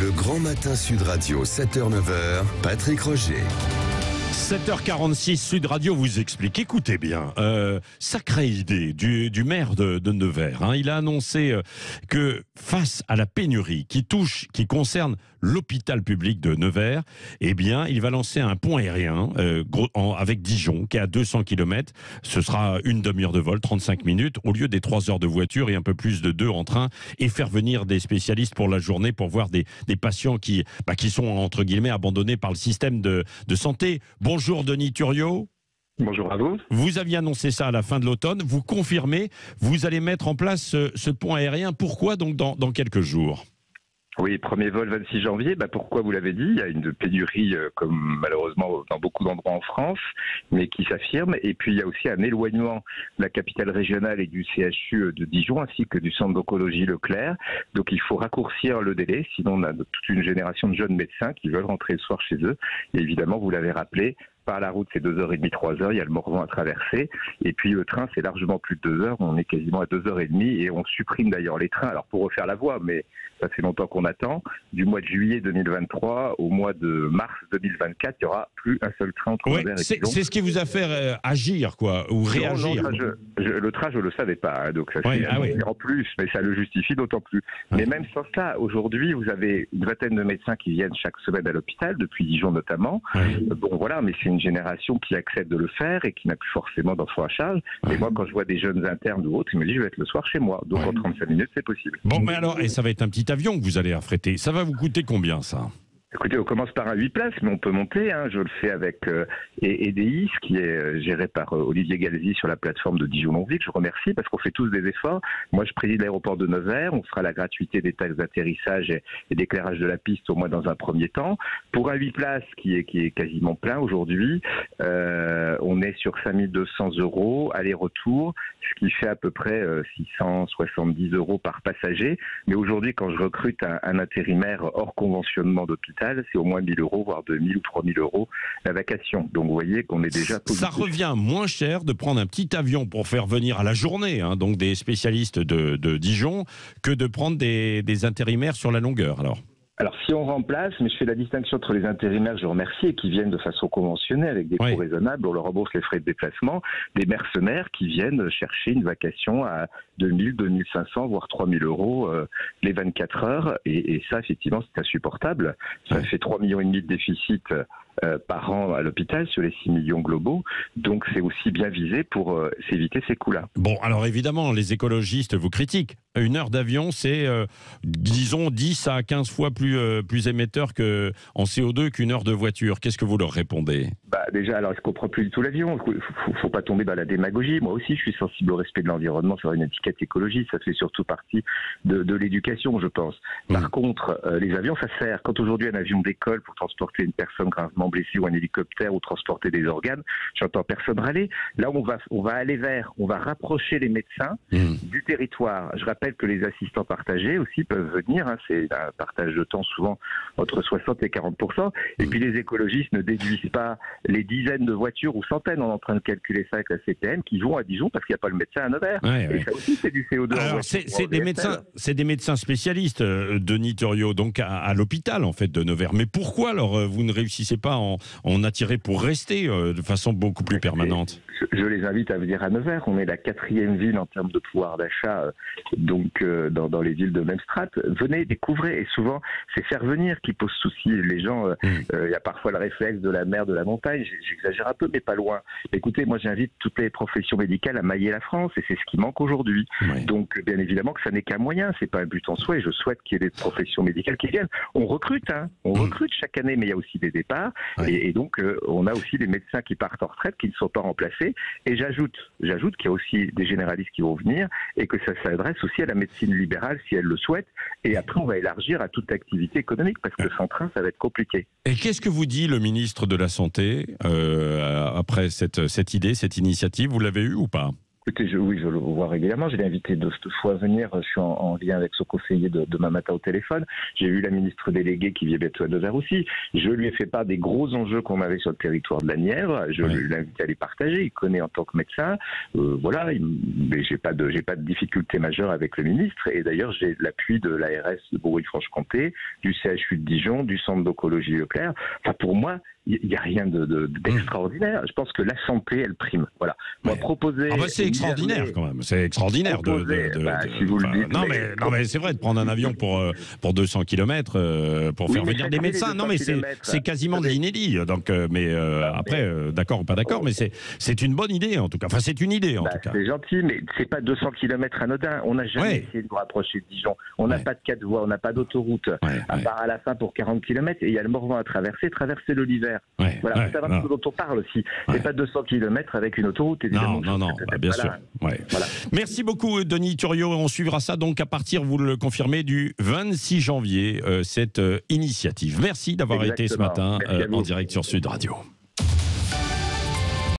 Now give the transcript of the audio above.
Le Grand Matin Sud Radio, 7h-9h, Patrick Roger. 7h46, Sud Radio vous explique. Écoutez bien, sacrée idée du maire de Nevers. Hein. Il a annoncé que face à la pénurie qui concerne l'hôpital public de Nevers, eh bien, il va lancer un pont aérien avec Dijon, qui est à 200 km. Ce sera une demi-heure de vol, 35 minutes, au lieu des 3 heures de voiture et un peu plus de 2 en train, et faire venir des spécialistes pour la journée pour voir des patients qui sont, entre guillemets, abandonnés par le système de santé. Bonjour Denis Thuriot. Bonjour à vous. Vous aviez annoncé ça à la fin de l'automne. Vous confirmez, vous allez mettre en place ce pont aérien. Pourquoi donc dans quelques jours ? Oui, premier vol 26 janvier. Pourquoi vous l'avez dit, il y a une pénurie comme malheureusement dans beaucoup d'endroits en France, mais qui s'affirme. Et puis il y a aussi un éloignement de la capitale régionale et du CHU de Dijon, ainsi que du centre d'oncologie Leclerc. Donc il faut raccourcir le délai, sinon on a toute une génération de jeunes médecins qui veulent rentrer le soir chez eux. Et évidemment, vous l'avez rappelé, par la route, c'est 2h30, 3h, il y a le Morvan à traverser. Et puis le train, c'est largement plus de 2 heures. On est quasiment à 2h30 et on supprime d'ailleurs les trains. Alors pour refaire la voie, mais ça fait longtemps qu'on attend. Du mois de juillet 2023 au mois de mars 2024, il n'y aura plus un seul train entre Nevers et Dijon. C'est ce qui vous a fait agir, quoi, ou réagir. Non, le train, je ne le savais pas. Hein, donc ça en plus, mais ça le justifie d'autant plus. Mais même sans ça, aujourd'hui, vous avez une vingtaine de médecins qui viennent chaque semaine à l'hôpital, depuis Dijon notamment. Bon, voilà, mais c'est une génération qui accepte de le faire et qui n'a plus forcément d'enfants à charge. Et moi, quand je vois des jeunes internes ou autres, ils me disent je vais être le soir chez moi. Donc en 35 minutes, c'est possible. Bon, mais alors, et ça va être un petit avion que vous allez affréter. Ça va vous coûter combien, ça ? Écoutez, on commence par un 8 places, mais on peut monter. Hein. Je le fais avec EDIS, qui est géré par Olivier Galzi sur la plateforme de Dijon-Longvic. Je remercie parce qu'on fait tous des efforts. Moi, je préside l'aéroport de Nevers. On fera la gratuité des taxes d'atterrissage et d'éclairage de la piste, au moins dans un premier temps. Pour un 8 places qui est quasiment plein aujourd'hui, on est sur 5 200 € aller-retour, ce qui fait à peu près 670 € par passager. Mais aujourd'hui, quand je recrute un intérimaire hors conventionnement d'hôpital, c'est au moins 1 000 €, voire 2 000 ou 3 000 € la vacation. Donc vous voyez qu'on est déjà positif. Ça revient moins cher de prendre un petit avion pour faire venir à la journée, hein, donc des spécialistes de Dijon, que de prendre des intérimaires sur la longueur, Alors, si on remplace, mais je fais la distinction entre les intérimaires, je remercie, et qui viennent de façon conventionnelle avec des coûts raisonnables, on leur rembourse les frais de déplacement, des mercenaires qui viennent chercher une vacation à 2 000, 2 500, voire 3 000 € les 24 heures. Et ça, effectivement, c'est insupportable. Ça fait 3,5 millions de déficit par an à l'hôpital sur les 6 millions globaux. Donc, c'est aussi bien visé pour s'éviter ces coûts-là. Bon, alors évidemment, les écologistes vous critiquent. Une heure d'avion, c'est, disons, 10 à 15 fois plus émetteur en CO2 qu'une heure de voiture. Qu'est-ce que vous leur répondez ? Déjà, alors, je ne comprends plus du tout l'avion. Il ne faut pas tomber dans la démagogie. Moi aussi, je suis sensible au respect de l'environnement sur une étiquette écologie. Ça fait surtout partie de l'éducation, je pense. Par contre, les avions, ça sert. Quand aujourd'hui, un avion décolle pour transporter une personne gravement blessée ou un hélicoptère ou transporter des organes, j'entends personne râler. Là, on va aller on va rapprocher les médecins du territoire. Je rappelle que les assistants partagés aussi peuvent venir. Hein, c'est un partage de temps souvent entre 60 et 40%. Et puis les écologistes ne déduisent pas les dizaines de voitures ou centaines, on est en train de calculer ça avec la CTM, qui vont à Dijon parce qu'il n'y a pas le médecin à Nevers. Et ça aussi, c'est du CO2. Alors, c'est des médecins spécialistes, Denis Thuriot, donc à l'hôpital en fait de Nevers. Mais pourquoi alors vous ne réussissez pas à en attirer pour rester de façon beaucoup plus permanente ? Je les invite à venir à Nevers. On est la 4e ville en termes de pouvoir d'achat, donc dans les villes de même strate. Venez, découvrez. Et souvent, c'est faire venir qui pose souci. Les gens, il y a parfois le réflexe de la mer, de la montagne. J'exagère un peu, mais pas loin. Écoutez, moi, j'invite toutes les professions médicales à mailler la France, et c'est ce qui manque aujourd'hui. Donc, bien évidemment que ça n'est qu'un moyen. C'est pas un but en soi. Et je souhaite qu'il y ait des professions médicales qui viennent. On recrute, hein. On recrute chaque année, mais il y a aussi des départs. Et donc, on a aussi des médecins qui partent en retraite, qui ne sont pas remplacés. Et j'ajoute qu'il y a aussi des généralistes qui vont venir et que ça s'adresse aussi à la médecine libérale si elle le souhaite. Et après, on va élargir à toute activité économique parce que sans train, ça va être compliqué. Et qu'est-ce que vous dit le ministre de la Santé après cette idée, cette initiative ? Vous l'avez eue ou pas ? Écoutez, oui, je le vois régulièrement. Je l'ai invité deux fois à venir. Je suis en lien avec ce conseiller de demain matin au téléphone. J'ai eu la ministre déléguée qui vient bientôt à Nevers aussi. Je lui ai fait part des gros enjeux qu'on avait sur le territoire de la Nièvre. Je l'ai invité à les partager. Il connaît en tant que médecin. Voilà, mais j'ai pas de difficulté majeure avec le ministre. Et d'ailleurs, j'ai l'appui de l'ARS de Bourgogne-Franche-Comté, du CHU de Dijon, du centre d'oncologie Leclerc. Enfin, pour moi, il n'y a rien d'extraordinaire. Je pense que la santé, elle prime. Voilà. Moi, proposer. C'est extraordinaire quand même. C'est extraordinaire si vous le dites. Non, mais c'est vrai de prendre un avion pour 200 km pour faire venir des médecins. Non, mais c'est quasiment de l'inédit. Donc, après, d'accord ou pas d'accord, mais c'est une bonne idée en tout cas. Enfin, c'est une idée en tout cas. C'est gentil, mais c'est pas 200 km anodin. On n'a jamais essayé de nous rapprocher de Dijon. On n'a pas de 4 voies, on n'a pas d'autoroute. À part à la fin pour 40 km, et il y a le Morvan à traverser le l'hiver. Voilà, c'est un peu dont on parle aussi. C'est pas 200 km avec une autoroute, évidemment. Non, bien sûr. Voilà. Merci beaucoup, Denis Thuriot. On suivra ça donc à partir, vous le confirmez, du 26 janvier, cette initiative. Merci d'avoir été ce matin en direct sur Sud Radio.